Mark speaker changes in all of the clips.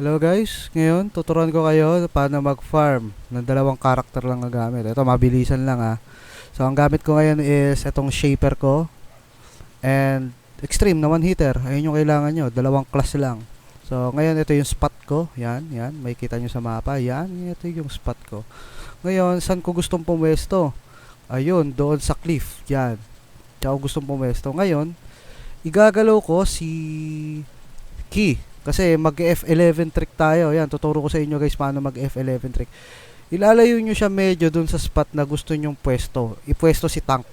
Speaker 1: Hello guys, ngayon tuturuan ko kayo paano mag-farm ng dalawang karakter lang na gamit. Ito mabilisan lang ha. So ang gamit ko ngayon is itong shaper ko and extreme na one hitter. Ayun yung kailangan nyo, dalawang class lang. So ngayon ito yung spot ko, yan, may kita nyo sa mapa, yan, ito yung spot ko. Ngayon, saan ko gustong pumwesto? Ayun, doon sa cliff, yan. Diyan ko gustong pumwesto. Ngayon, igagalaw ko si Key. Kasi mag F11 trick tayo. Yan, tuturo ko sa inyo guys paano mag F11 trick. Ilalayo nyo siya medyo dun sa spot na gusto nyong pwesto. Ipwesto si tank.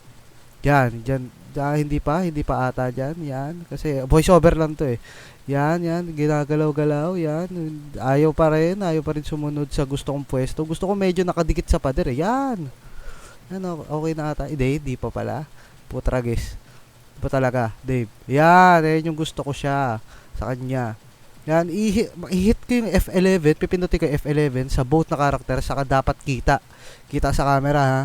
Speaker 1: Yan, dyan. Hindi pa ata dyan. Yan, kasi voice over lang to eh. Yan, ginagalaw-galaw. Yan, ayaw pa rin sumunod sa gusto kong pwesto. Gusto ko medyo nakadikit sa pader eh. Yan. Ano, okay na ata. Hindi pa pala. Putragis. Ba talaga, Dave? Yan, yan yung gusto ko siya sa kanya. Yan, i-hit ko yung F11, pipindutin ko yung F11 sa both na karakter, saka dapat kita. Kita sa camera ha.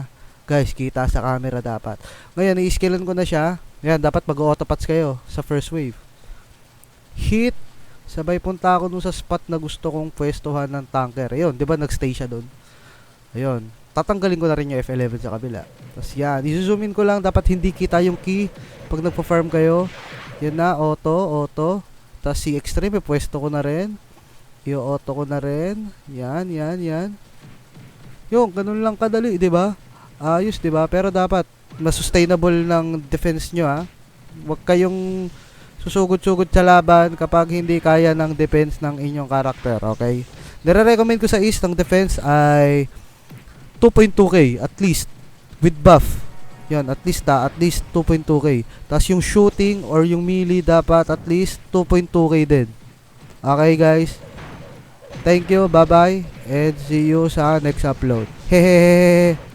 Speaker 1: Guys, kita sa camera dapat. Ngayon, i-skillan ko na siya. Yan, dapat mag-autopats kayo sa first wave. Hit, sabay punta ako dun sa spot na gusto kong pwestuhan ng tanker. Ayun, di ba nag-stay siya dun? Ayun, tatanggalin ko na rin yung F11 sa kabila. Tapos yan, i-zoom in ko lang, dapat hindi kita yung key pag nagpa-farm kayo. Yan na, auto. Tapos si extreme, pwesto ko na rin. I-auto ko na rin. Yan. Yung, ganun lang kadali, di ba? Ayos, di ba? Pero dapat, mas sustainable ng defense nyo, ha? Huwag kayong susugod-sugod sa laban kapag hindi kaya ng defense ng inyong karakter, okay? Nire-recommend ko sa ng defense ay 2.2k, at least, with buff. Yan, at least 2.2k. Tapos yung shooting or yung melee dapat at least 2.2k din. Okay guys? Thank you, bye-bye, and see you sa next upload. Hehehehe.